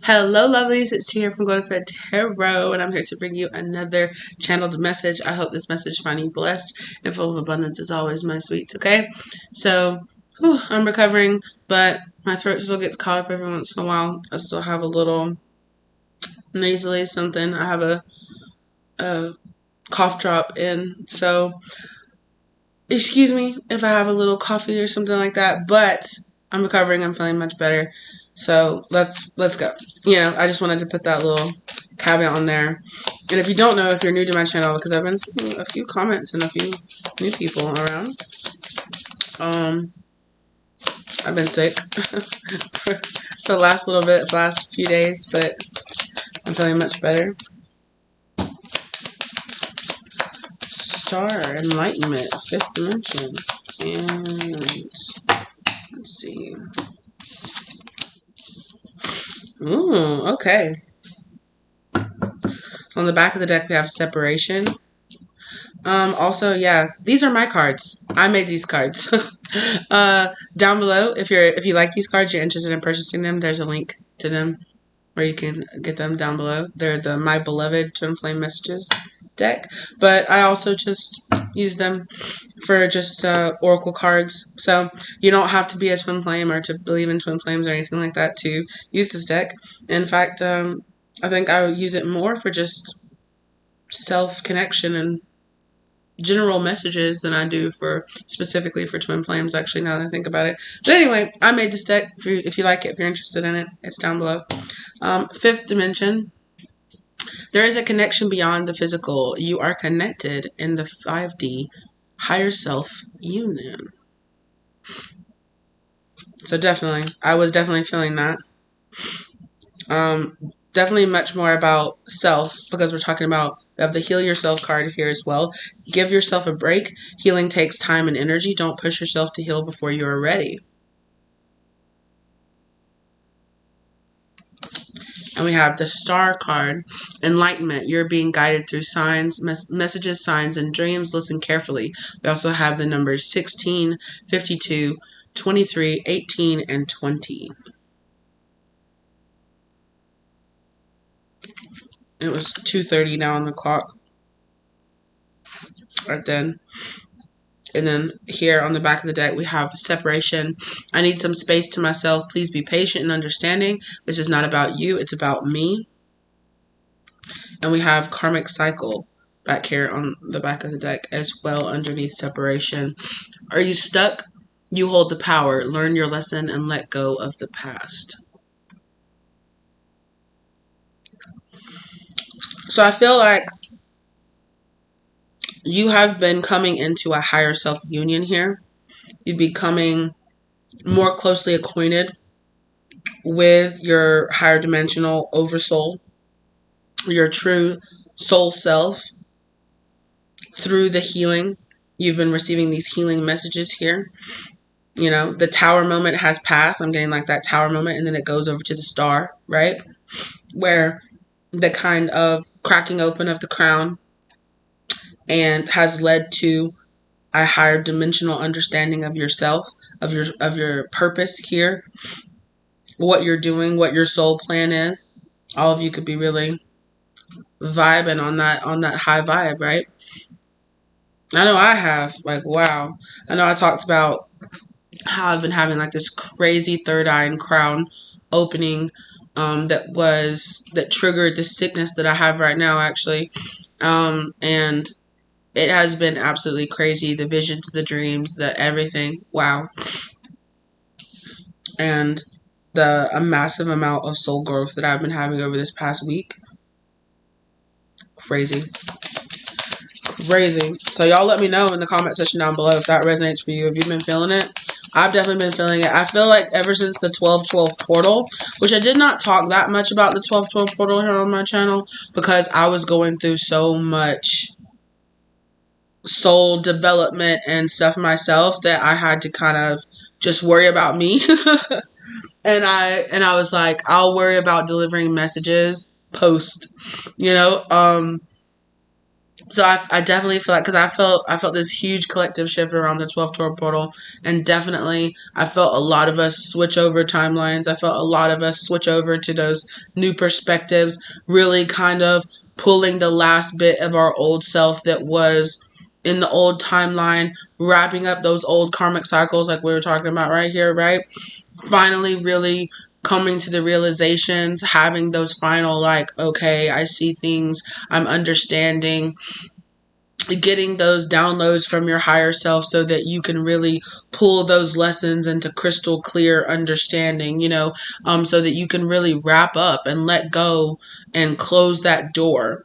Hello, lovelies. It's T here from Cultivate Tarot, and I'm here to bring you another channeled message. I hope this message finds you blessed and full of abundance as always, my sweets. Okay, so I'm recovering, but my throat still gets caught up every once in a while. I still have a little nasally something. I have a cough drop in, so excuse me if I have a little coffee or something like that. But I'm recovering. I'm feeling much better. So let's go. I just wanted to put that little caveat on there. And if you don't know, if you're new to my channel, because I've been seeing a few comments and a few new people around, I've been sick for the last few days, but I'm feeling much better. Star Enlightenment, 5th dimension, and let's see. Ooh, okay. So on the back of the deck, we have separation. Also, yeah, these are my cards. I made these cards. Down below, if you like these cards, you're interested in purchasing them, there's a link to them where you can get them down below. They're the My Beloved Twin Flame Messages deck, but I also just use them for just oracle cards. So you don't have to be a twin flame or to believe in twin flames or anything like that to use this deck. In fact, I think I would use it more for just self-connection and general messages than I do for specifically for twin flames, actually, now that I think about it. But anyway, I made this deck. If you like it, if you're interested in it, it's down below. 5th dimension. There is a connection beyond the physical. You are connected in the 5D higher self union. So definitely, I was definitely feeling that. Definitely much more about self, because we're talking about, we have the Heal Yourself card here as well. Give yourself a break. Healing takes time and energy. Don't push yourself to heal before you are ready. And we have the Star card, Enlightenment. You're being guided through signs, messages, signs, and dreams. Listen carefully. We also have the numbers 16, 52, 23, 18, and 20. It was 2:30 now on the clock. Right then. And then here on the back of the deck, we have separation. I need some space to myself. Please be patient and understanding. This is not about you. It's about me. And we have karmic cycle back here on the back of the deck as well underneath separation. Are you stuck? You hold the power. Learn your lesson and let go of the past. So I feel like you have been coming into a higher self union here. You'd be becoming more closely acquainted with your higher dimensional oversoul, your true soul self, through the healing. You've been receiving these healing messages here. The tower moment has passed. I'm getting like that tower moment, and then it goes over to the star, right? Where the kind of cracking open of the crown and has led to a higher dimensional understanding of yourself, of your purpose here, what you're doing, what your soul plan is. All of you could be really vibing on that high vibe, right? I know I have. Like, wow. I know I talked about how I've been having like this crazy third eye and crown opening that triggered the sickness that I have right now, actually. And it has been absolutely crazy. The visions, the dreams, the everything. Wow. And a massive amount of soul growth that I've been having over this past week. Crazy. So y'all let me know in the comment section down below if that resonates for you. Have you been feeling it? I've definitely been feeling it. I feel like ever since the 12/12 portal, which I did not talk that much about the 12/12 portal here on my channel because I was going through so much soul development and stuff myself that I had to kind of just worry about me. and I was like, I'll worry about delivering messages post, So I definitely feel like, because I felt this huge collective shift around the 12 tour portal, and definitely I felt a lot of us switch over timelines. I felt a lot of us switch over to those new perspectives, really kind of pulling the last bit of our old self that was in the old timeline, wrapping up those old karmic cycles like we were talking about right here, right? Finally really coming to the realizations, having those final, like, okay, I see things, I'm understanding, getting those downloads from your higher self so that you can really pull those lessons into crystal clear understanding, so that you can really wrap up and let go and close that door.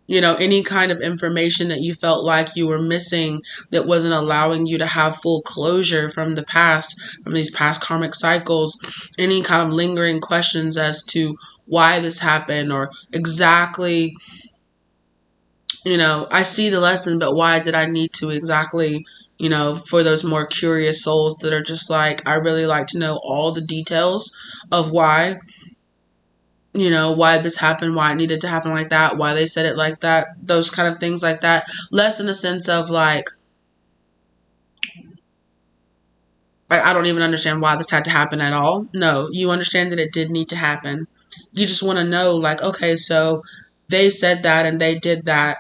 Any kind of information that you felt like you were missing, that wasn't allowing you to have full closure from the past, from these past karmic cycles, any kind of lingering questions as to why this happened, or exactly, I see the lesson, but why did I need to exactly, for those more curious souls that are just like, I really like to know all the details of why, why this happened, why it needed to happen like that, why they said it like that, those kind of things like that. Less in a sense of like, I don't even understand why this had to happen at all. No, you understand that it did need to happen. You just want to know, like, okay, so they said that and they did that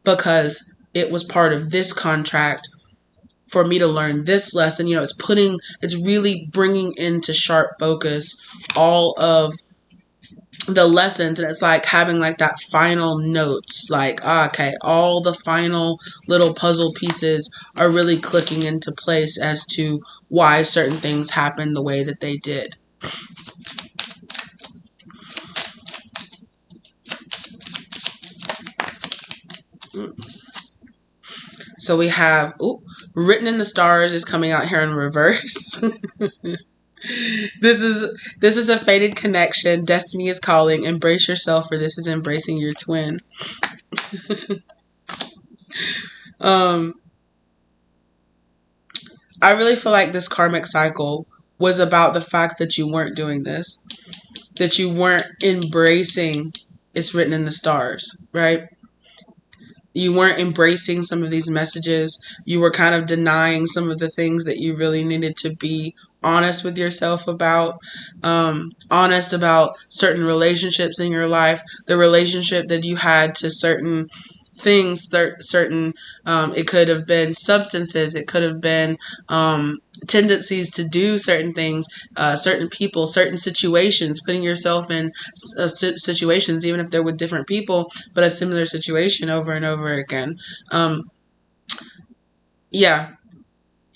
because it was part of this contract for me to learn this lesson. It's really bringing into sharp focus all of the lessons, and it's like having like that final notes, like, okay, all the final little puzzle pieces are really clicking into place as to why certain things happened the way that they did. So we have, written in the stars is coming out here in reverse. This is a fated connection. Destiny is calling. Embrace yourself, for this is embracing your twin. I really feel like this karmic cycle was about the fact that you weren't doing this, that you weren't embracing it's written in the stars, right? You weren't embracing some of these messages. You were kind of denying some of the things that you really needed to be honest with yourself about, honest about certain relationships in your life, the relationship that you had to certain things, certain, it could have been substances, it could have been tendencies to do certain things, certain people, certain situations, putting yourself in situations, even if they're with different people, but a similar situation over and over again.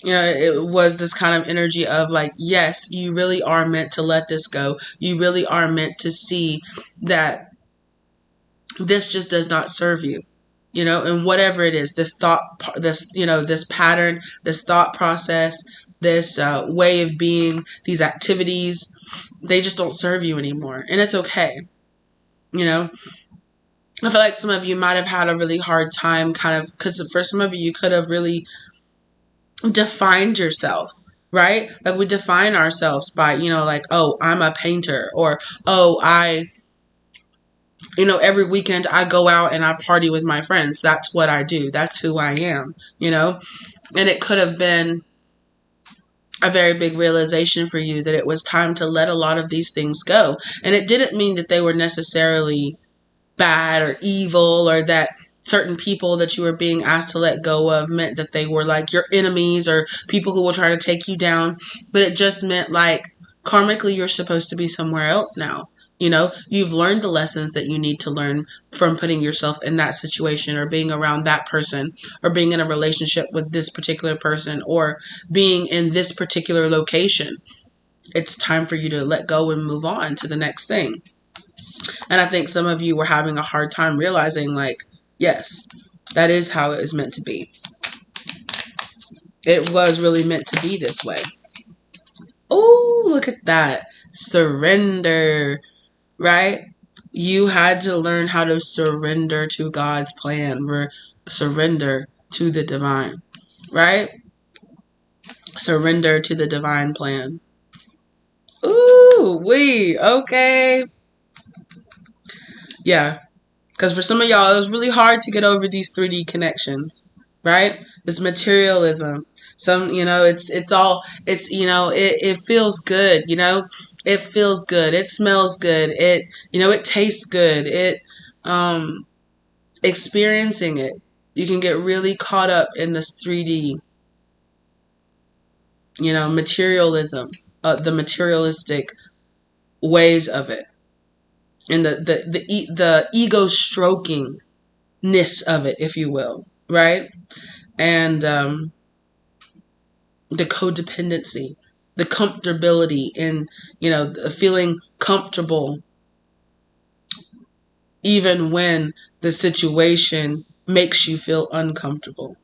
It was this kind of energy of like, yes, you really are meant to let this go. You really are meant to see that this just does not serve you. And whatever it is, this thought, this pattern, this thought process, this way of being, these activities, they just don't serve you anymore. And it's okay. I feel like some of you might have had a really hard time kind of, because for some of you, you could have really defined yourself, right? Like we define ourselves by, like, oh, I'm a painter, or, oh, every weekend I go out and I party with my friends. That's what I do. That's who I am, And it could have been a very big realization for you that it was time to let a lot of these things go. And it didn't mean that they were necessarily bad or evil, or that certain people that you were being asked to let go of meant that they were like your enemies or people who will try to take you down. But it just meant like karmically you're supposed to be somewhere else now. You've learned the lessons that you need to learn from putting yourself in that situation, or being around that person, or being in a relationship with this particular person, or being in this particular location. It's time for you to let go and move on to the next thing. And I think some of you were having a hard time realizing, like, yes, that is how it is meant to be. It was really meant to be this way. Oh, look at that. Surrender. Right? You had to learn how to surrender to God's plan, surrender to the divine, right? Surrender to the divine plan. Ooh, okay. Yeah. Because for some of y'all, it was really hard to get over these 3D connections, right? This materialism. It feels good, it feels good. It smells good. It tastes good. Experiencing it. You can get really caught up in this 3D, materialism, the materialistic ways of it, and the ego strokingness of it, if you will, right? And the codependency, the comfortability in, feeling comfortable even when the situation makes you feel uncomfortable,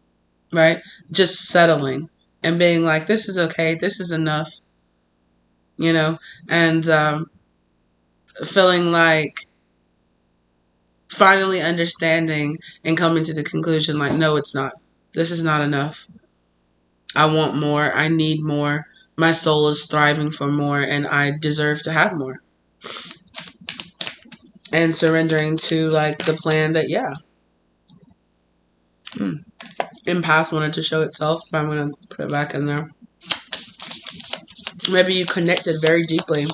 right? Just settling and being like, this is okay, this is enough, and feeling like finally understanding and coming to the conclusion like, no, it's not. This is not enough. I want more. I need more. My soul is thriving for more, and I deserve to have more. And surrendering to like the plan that, empath wanted to show itself. But I'm going to put it back in there. Maybe you connected very deeply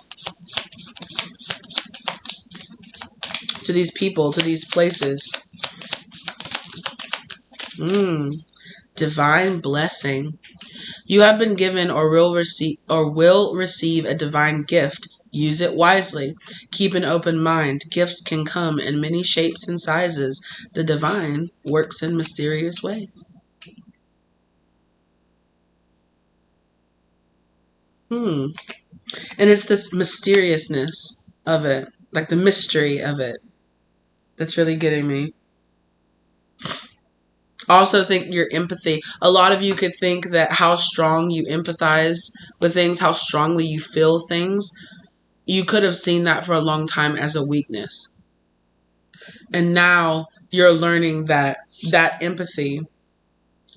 to these people, to these places. Divine blessing. You have been given or will receive a divine gift. Use it wisely. Keep an open mind. Gifts can come in many shapes and sizes. The divine works in mysterious ways. And it's this mysteriousness of it, like the mystery of it, that's really getting me. Also think your empathy. A lot of you could think that how strong you empathize with things, how strongly you feel things, you could have seen that for a long time as a weakness. And now you're learning that that empathy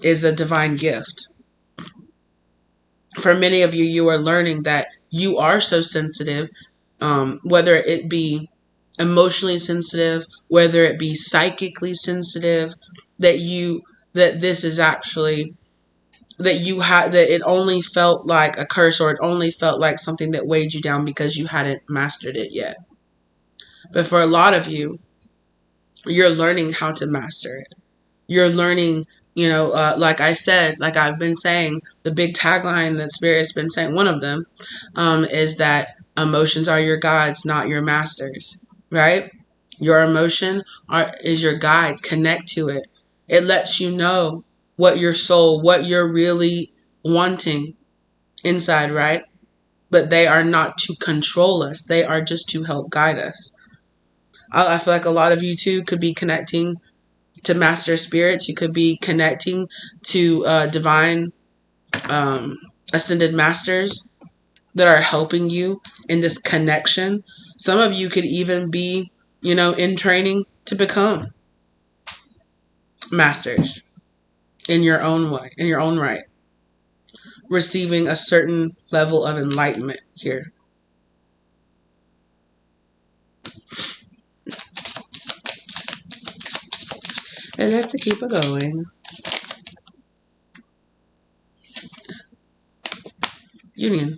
is a divine gift. For many of you, you are learning that you are so sensitive, whether it be emotionally sensitive, whether it be psychically sensitive, that this is actually, that it only felt like a curse, or it only felt like something that weighed you down because you hadn't mastered it yet. But for a lot of you, you're learning how to master it. You're learning, like I said, like I've been saying, the big tagline that Spirit's been saying, one of them, is that emotions are your guides, not your masters, right? Your emotion is your guide. Connect to it. It lets you know what your soul, what you're really wanting inside, right? But they are not to control us. They are just to help guide us. I feel like a lot of you too could be connecting to master spirits. You could be connecting to divine ascended masters that are helping you in this connection. Some of you could even be, in training to become masters in your own way, in your own right, receiving a certain level of enlightenment here. And let's keep it going. Union.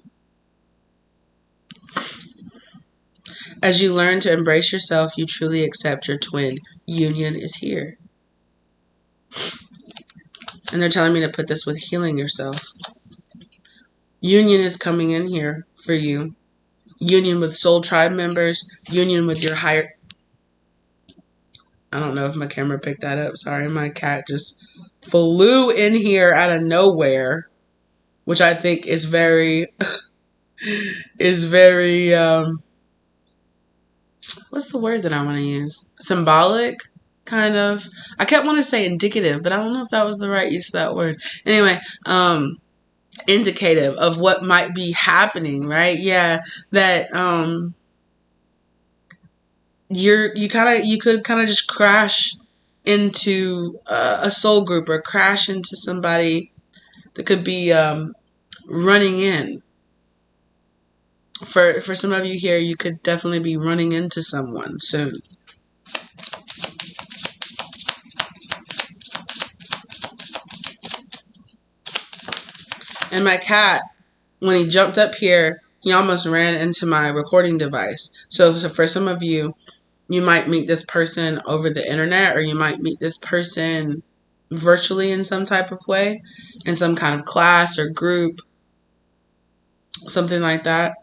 As you learn to embrace yourself, you truly accept your twin. Union is here. And they're telling me to put this with healing yourself. Union is coming in here for you. Union with soul tribe members. Union with your higher... I don't know if my camera picked that up. Sorry, my cat just flew in here out of nowhere. Which I think is very... what's the word that I want to use? Symbolic, kind of. I kept wanting to say indicative, but I don't know if that was the right use of that word. Anyway, indicative of what might be happening, right? Yeah, that you could kind of just crash into a soul group, or crash into somebody that could be running in. For some of you here, you could definitely be running into someone soon. And my cat, when he jumped up here, he almost ran into my recording device. So for some of you, you might meet this person over the internet, or you might meet this person virtually in some type of way, in some kind of class or group, something like that.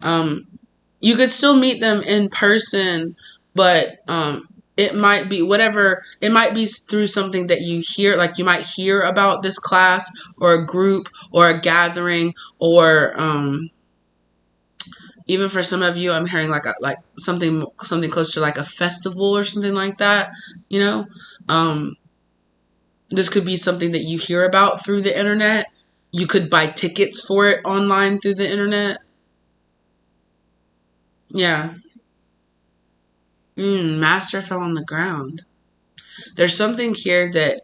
You could still meet them in person, but it might be whatever. It might be through something that you hear, like you might hear about this class or a group or a gathering, or even for some of you, I'm hearing like something close to like a festival or something like that. You know, this could be something that you hear about through the internet. You could buy tickets for it online through the internet. Yeah. Master fell on the ground. There's something here that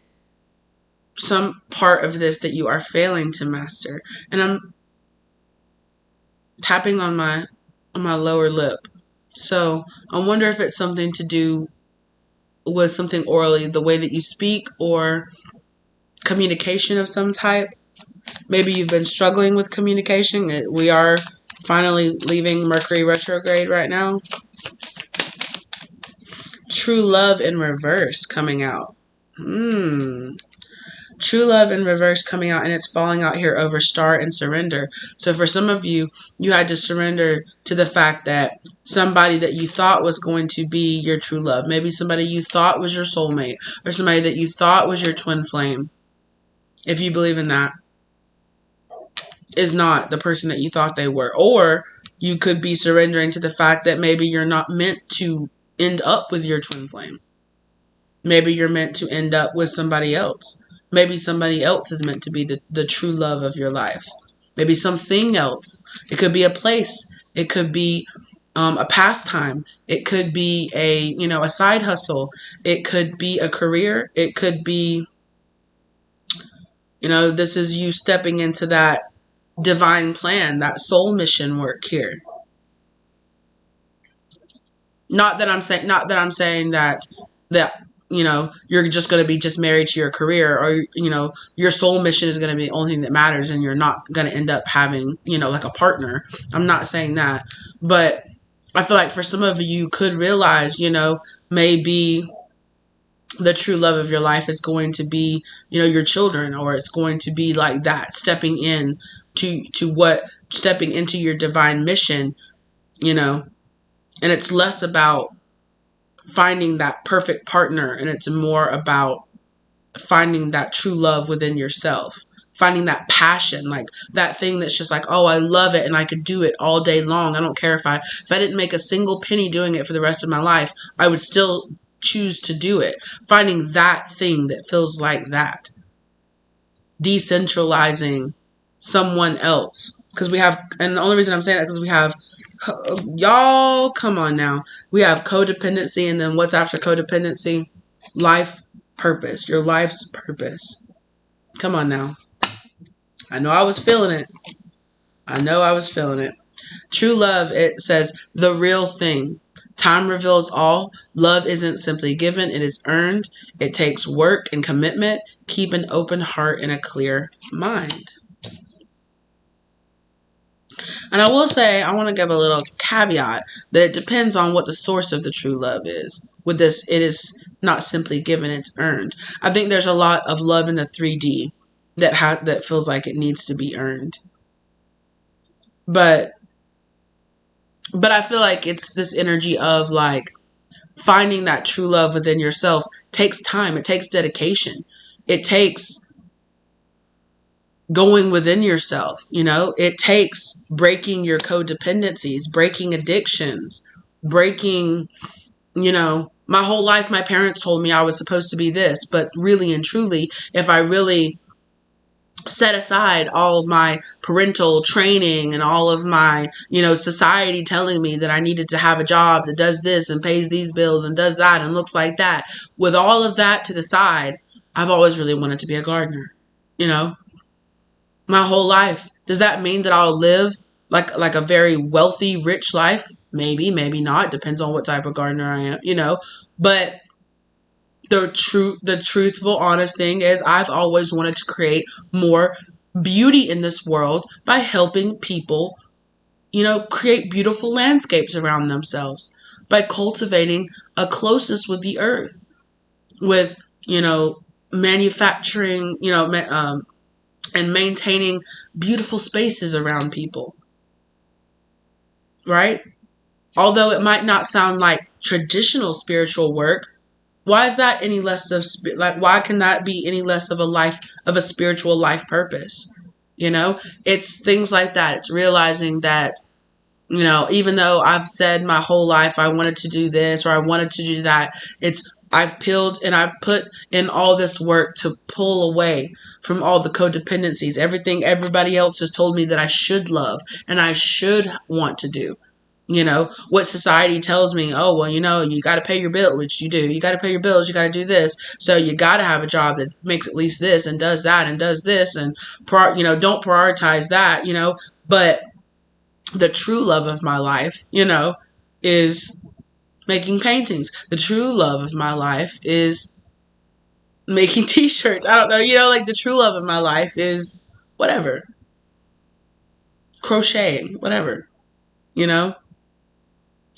some part of this that you are failing to master. And I'm tapping on my lower lip. So I wonder if it's something to do with something orally, the way that you speak, or communication of some type. Maybe you've been struggling with communication. We are finally leaving Mercury retrograde right now. True love in reverse coming out. True love in reverse coming out, and it's falling out here over star and surrender. So for some of you, you had to surrender to the fact that somebody that you thought was going to be your true love, maybe somebody you thought was your soulmate, or somebody that you thought was your twin flame, if you believe in that, is not the person that you thought they were. Or you could be surrendering to the fact that maybe you're not meant to end up with your twin flame. Maybe you're meant to end up with somebody else. Maybe somebody else is meant to be the true love of your life. Maybe something else. It could be a place. It could be a pastime. It could be a side hustle. It could be a career. It could be, this is you stepping into that divine plan, that soul mission work here. Not that I'm saying that you're just going to be just married to your career, or your soul mission is going to be the only thing that matters, and you're not going to end up having like a partner. I'm not saying that, but I feel like for some of you could realize maybe the true love of your life is going to be your children, or it's going to be like that, stepping into your divine mission, and it's less about finding that perfect partner, and it's more about finding that true love within yourself, finding that passion, like that thing that's just like, oh, I love it and I could do it all day long. I don't care if I didn't make a single penny doing it for the rest of my life, I would still choose to do it. Finding that thing that feels like that. Decentralizing someone else. Because we have, and the only reason I'm saying that because we have, y'all, come on now. We have codependency, and then what's after codependency? Life purpose. Your life's purpose. Come on now. I know I was feeling it. True love, it says, the real thing. Time reveals all. Love isn't simply given, it is earned. It takes work and commitment. Keep an open heart and a clear mind. And I will say, I want to give a little caveat that it depends on what the source of the true love is. With this, it is not simply given, it's earned. I think there's a lot of love in the 3D that feels like it needs to be earned. But I feel like it's this energy of like finding that true love within yourself takes time. It takes dedication. It takes going within yourself, it takes breaking your codependencies, breaking addictions, breaking, my whole life, my parents told me I was supposed to be this, but really and truly, if I really set aside all of my parental training and all of my, society telling me that I needed to have a job that does this and pays these bills and does that and looks like that, with all of that to the side, I've always really wanted to be a gardener, my whole life. Does that mean that I'll live like a very wealthy, rich life? Maybe, maybe not. Depends on what type of gardener I am, But the truthful, honest thing is I've always wanted to create more beauty in this world by helping people, create beautiful landscapes around themselves, by cultivating a closeness with the earth, with, manufacturing, and maintaining beautiful spaces around people, right? Although it might not sound like traditional spiritual work, why is that any less of why can that be any less of a spiritual life purpose? It's things like that. It's realizing that, even though I've said my whole life I wanted to do this or I wanted to do that, I've peeled and I put in all this work to pull away from all the codependencies, everything everybody else has told me that I should love and I should want to do. What society tells me, oh, well, you got to pay your bill, which you do. You got to pay your bills. You got to do this. So you got to have a job that makes at least this and does that and does this and, don't prioritize that, But the true love of my life, is making paintings. The true love of my life is making t-shirts. I don't know, like the true love of my life is whatever. Crocheting, whatever,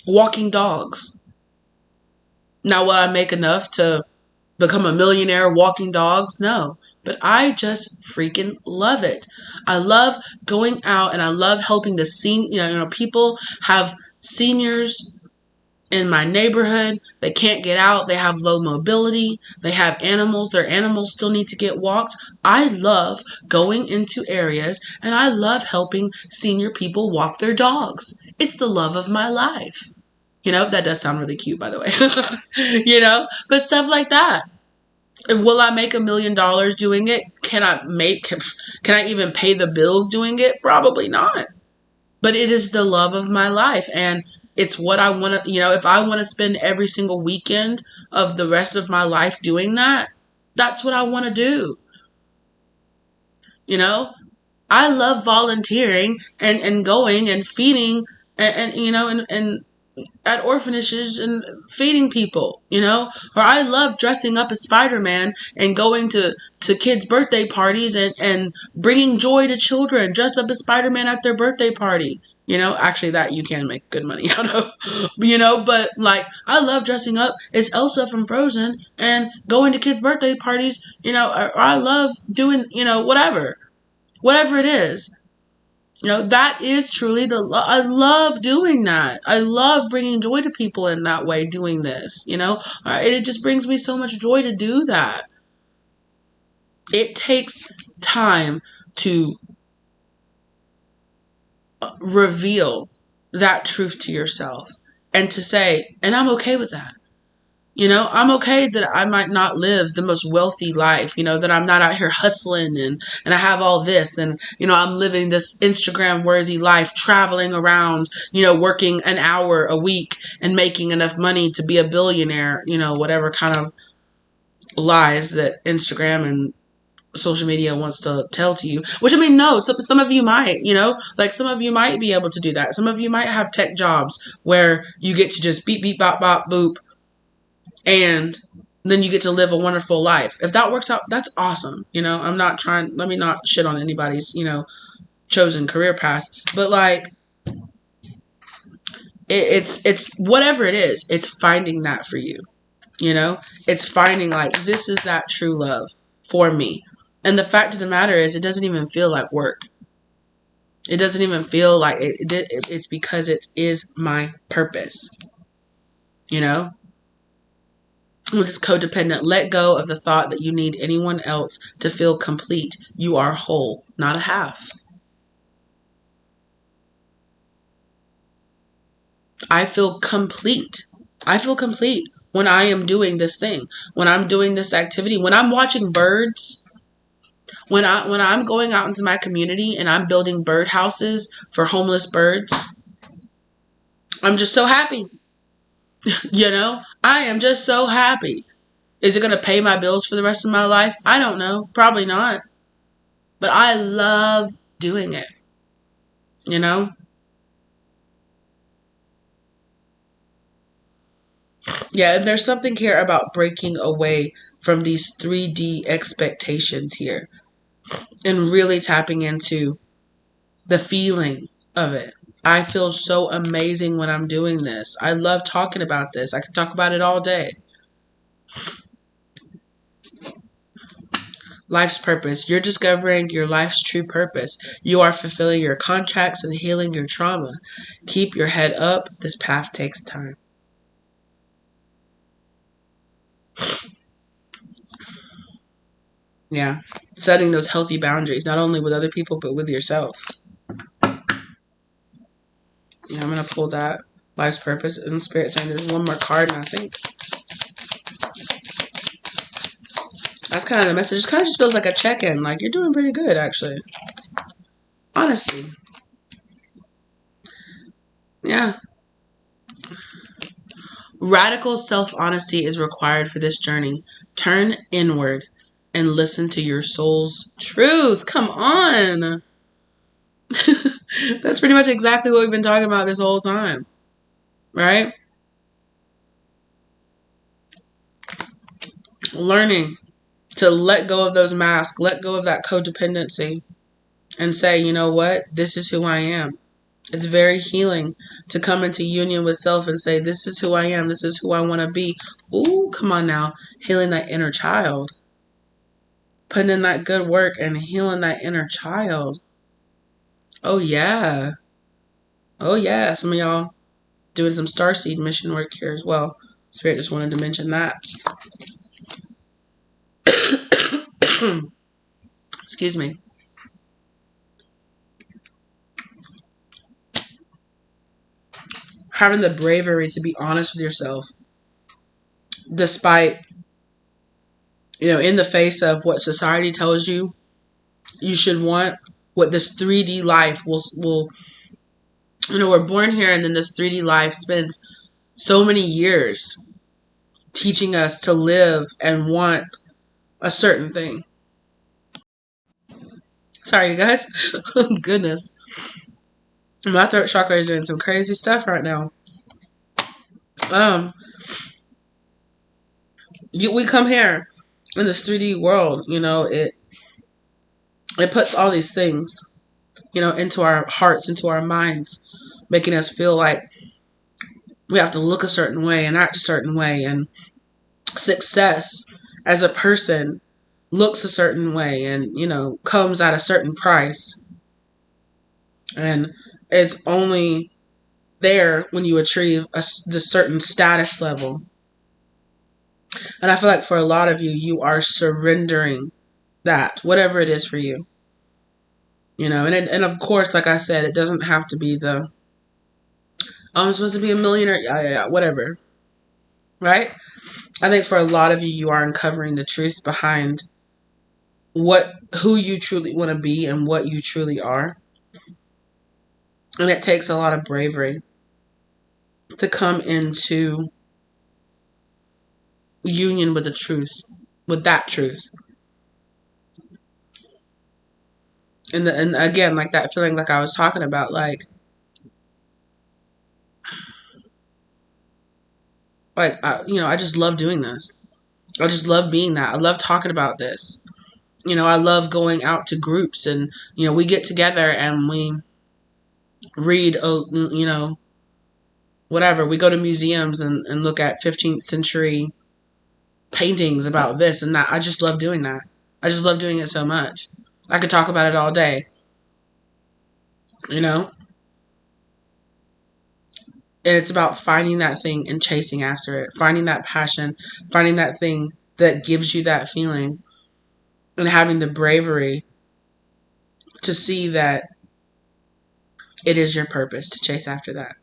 walking dogs. Now, will I make enough to become a millionaire walking dogs? No. But I just freaking love it. I love going out and I love helping the people have seniors in my neighborhood. They can't get out. They have low mobility. They have animals. Their animals still need to get walked. I love going into areas and I love helping senior people walk their dogs. It's the love of my life. That does sound really cute, by the way. But stuff like that. Will I make $1 million doing it? Can I even pay the bills doing it? Probably not. But it is the love of my life. And it's what I want to, if I want to spend every single weekend of the rest of my life doing that, that's what I want to do. I love volunteering and going and feeding and at orphanages and feeding people, or I love dressing up as Spider-Man and going to kids' birthday parties and bringing joy to children dressed up as Spider-Man at their birthday party. Actually that you can make good money out of, but like I love dressing up as Elsa from Frozen and going to kids' birthday parties, or I love doing, whatever it is. That is truly I love doing that. I love bringing joy to people in that way, doing this, it just brings me so much joy to do that. It takes time to reveal that truth to yourself and to say, and I'm okay with that. I'm okay that I might not live the most wealthy life, that I'm not out here hustling and I have all this and, I'm living this Instagram worthy life, traveling around, working an hour a week and making enough money to be a billionaire, whatever kind of lies that Instagram and social media wants to tell to you, which no, some of you might, like some of you might be able to do that. Some of you might have tech jobs where you get to just beep, beep, bop, bop, boop. And then you get to live a wonderful life. If that works out, that's awesome. I'm not trying, let me not shit on anybody's, chosen career path. But like, it's whatever it is, it's finding that for you. It's finding like, this is that true love for me. And the fact of the matter is, it doesn't even feel like work. It doesn't even feel like it's because it is my purpose. With this codependent, let go of the thought that you need anyone else to feel complete. You are whole, not a half. I feel complete. I feel complete when I am doing this thing, when I'm doing this activity, when I'm watching birds, when I'm going out into my community and I'm building bird houses for homeless birds. I'm just so happy. I am just so happy. Is it going to pay my bills for the rest of my life? I don't know. Probably not. But I love doing it. Yeah, and there's something here about breaking away from these 3D expectations here. and really tapping into the feeling of it. I feel so amazing when I'm doing this. I love talking about this. I could talk about it all day. Life's purpose. You're discovering your life's true purpose. You are fulfilling your contracts and healing your trauma. Keep your head up. This path takes time. Yeah. Setting those healthy boundaries, not only with other people, but with yourself. Yeah, I'm going to pull that. Life's purpose and spirit saying there's one more card, and I think that's kind of the message. It kind of just feels like a check-in. Like, you're doing pretty good, actually. Honestly. Yeah. Radical self-honesty is required for this journey. Turn inward and listen to your soul's truth. Come on. That's pretty much exactly what we've been talking about this whole time. Right? Learning to let go of those masks, let go of that codependency, and say, you know what? This is who I am. It's very healing to come into union with self and say, this is who I am. This is who I want to be. Ooh, come on now. Healing that inner child. Putting in that good work and healing that inner child. Oh, yeah. Oh, yeah. Some of y'all doing some starseed mission work here as well. Spirit just wanted to mention that. Excuse me. Having the bravery to be honest with yourself, despite, in the face of what society tells you should want, what this 3D life will we're born here, and then this 3D life spends so many years teaching us to live and want a certain thing. Sorry, you guys. Goodness. My throat chakra is doing some crazy stuff right now. We come here in this 3D world, it puts all these things, into our hearts, into our minds, making us feel like we have to look a certain way and act a certain way, and success as a person looks a certain way and, comes at a certain price. And it's only there when you achieve the certain status level. And I feel like for a lot of you, you are surrendering that, whatever it is for you. And of course, like I said, it doesn't have to be I'm supposed to be a millionaire, yeah, whatever. Right? I think for a lot of you, you are uncovering the truth behind who you truly want to be and what you truly are. And it takes a lot of bravery to come into union with the truth, with that truth. And again, like that feeling like I was talking about, like I just love doing this. I just love being that. I love talking about this. I love going out to groups and, we get together and we read, whatever. We go to museums and look at 15th century paintings about this and that. I just love doing that. I just love doing it so much. I could talk about it all day. And it's about finding that thing and chasing after it. Finding that passion. Finding that thing that gives you that feeling. And having the bravery to see that it is your purpose to chase after that.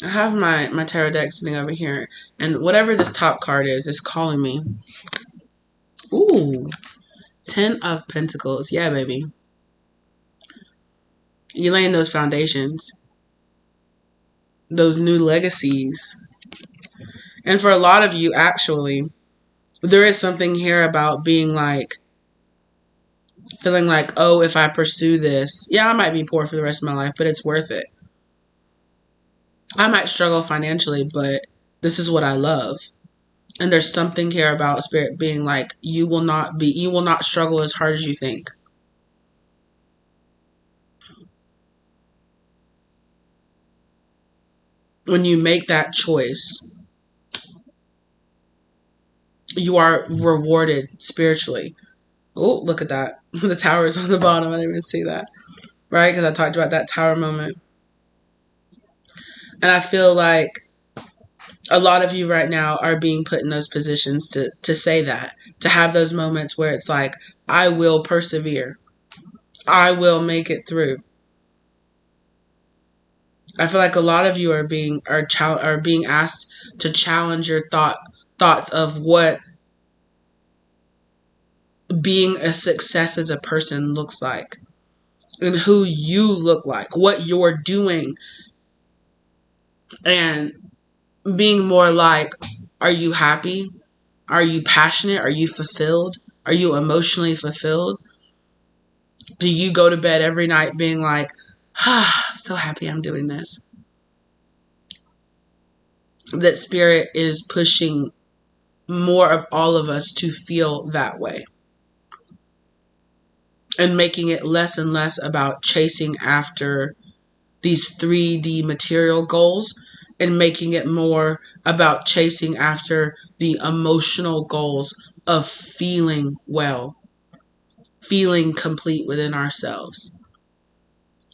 I have my tarot deck sitting over here. And whatever this top card is calling me. Ooh. 10 of Pentacles. Yeah, baby. You're laying those foundations. Those new legacies. And for a lot of you, actually, there is something here about being like, feeling like, oh, if I pursue this, yeah, I might be poor for the rest of my life, but it's worth it. I might struggle financially, but This is what I love. And there's something here about Spirit being like, you will not struggle as hard as you think. When you make that choice, you are rewarded spiritually. Oh, look at that. The tower is on the bottom. I didn't even see that. Right? Because I talked about that tower moment. And I feel like a lot of you right now are being put in those positions to say that. To have those moments where it's like, I will persevere. I will make it through. I feel like a lot of you are being asked to challenge your thoughts of what being a success as a person looks like, and who you look like, what you're doing, and being more like, are you happy? Are you passionate? Are you fulfilled? Are you emotionally fulfilled? Do you go to bed every night being like, I'm so happy I'm doing this? That Spirit is pushing more of all of us to feel that way. And making it less and less about chasing after these 3D material goals, and making it more about chasing after the emotional goals of feeling well, feeling complete within ourselves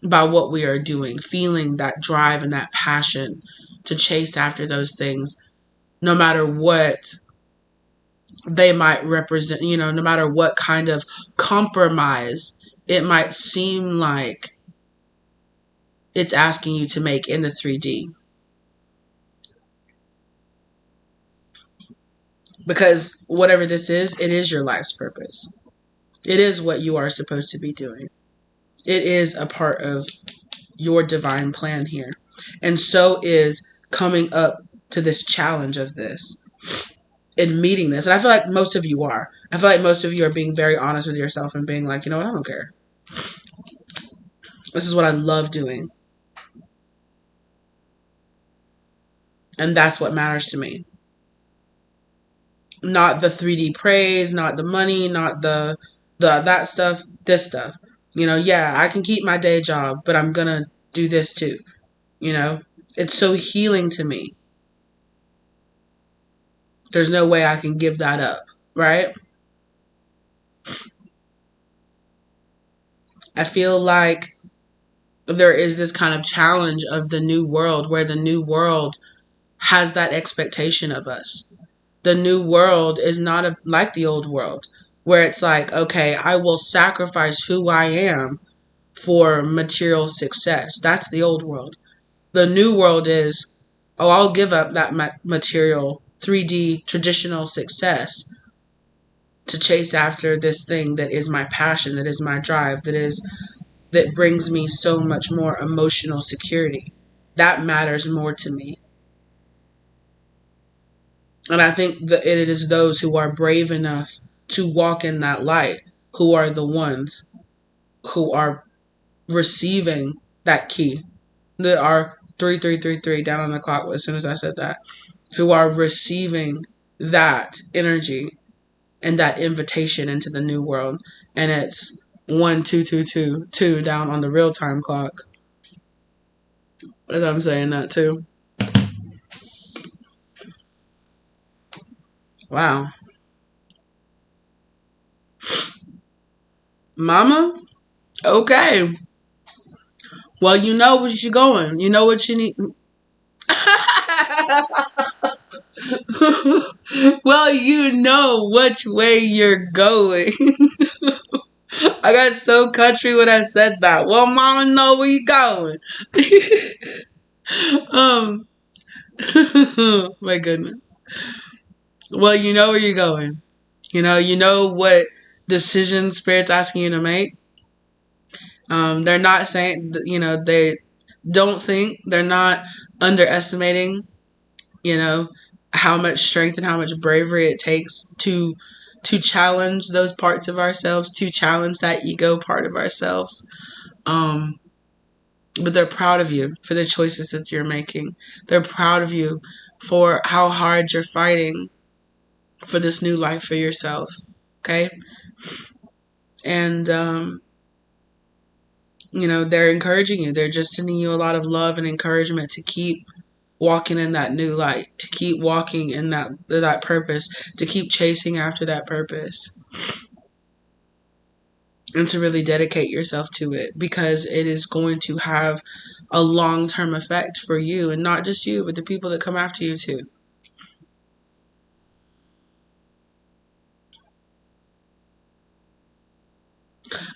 by what we are doing, feeling that drive and that passion to chase after those things, no matter what they might represent, no matter what kind of compromise it might seem like it's asking you to make in the 3D. Because whatever this is, it is your life's purpose. It is what you are supposed to be doing. It is a part of your divine plan here. And so is coming up to this challenge of this and meeting this. And I feel like most of you are. I feel like most of you are being very honest with yourself and being like, you know what, I don't care. This is what I love doing. And that's what matters to me. Not the 3D praise, not the money, not the that stuff, this stuff. Yeah, I can keep my day job, but I'm going to do this too. It's so healing to me. There's no way I can give that up, right? I feel like there is this kind of challenge of the new world, where the new world has that expectation of us. The new world is not like the old world, where it's like, okay, I will sacrifice who I am for material success. That's the old world. The new world is, I'll give up that material 3D traditional success to chase after this thing that is my passion, that is my drive, that brings me so much more emotional security. That matters more to me. And I think that it is those who are brave enough to walk in that light who are the ones who are receiving that key. That are 3333 down on the clock as soon as I said that. Who are receiving that energy and that invitation into the new world. And it's 12222 down on the real time clock. As I'm saying that too. Wow. Mama? Okay. Well, you know where you're going. You know what you need. Well, you know which way you're going. I got so country when I said that. Well, mama know where you going. My goodness. Well, you know where you're going. You know what decision Spirit's asking you to make. They're not saying, they don't think, they're not underestimating, how much strength and how much bravery it takes to challenge those parts of ourselves, to challenge that ego part of ourselves. But they're proud of you for the choices that you're making. They're proud of you for how hard you're fighting for this new life for yourself. Okay? And, they're encouraging you. They're just sending you a lot of love and encouragement to keep walking in that new light, to keep walking in that purpose, to keep chasing after that purpose, and to really dedicate yourself to it, because it is going to have a long-term effect for you, and not just you, but the people that come after you too.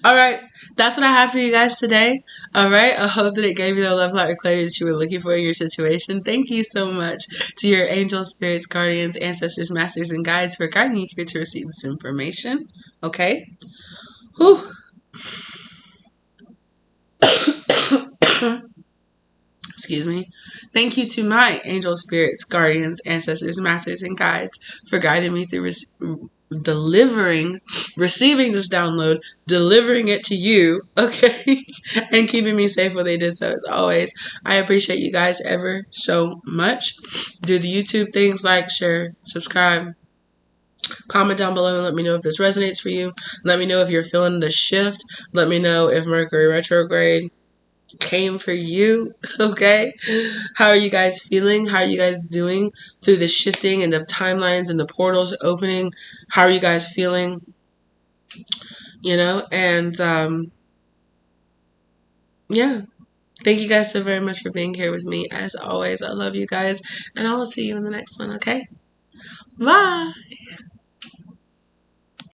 All right, that's what I have for you guys today. All right, I hope that it gave you the love, light, or clarity that you were looking for in your situation. Thank you so much to your angels, spirits, guardians, ancestors, masters, and guides for guiding you here to receive this information. Okay? Whew. Excuse me. Thank you to my angel spirits, guardians, ancestors, masters, and guides for guiding me through receiving this download, delivering it to you, okay, and keeping me safe while they did so. As always, I appreciate you guys ever so much. Do the YouTube things, like, share, subscribe. Comment down below and let me know if this resonates for you. Let me know if you're feeling the shift. Let me know if Mercury retrograde came for you. Okay, how are you guys feeling? How are you guys doing through the shifting and the timelines and the portals opening? How are you guys feeling? And yeah, thank you guys so very much for being here with me. As always, I love you guys, and I will see you in the next one. Okay, bye.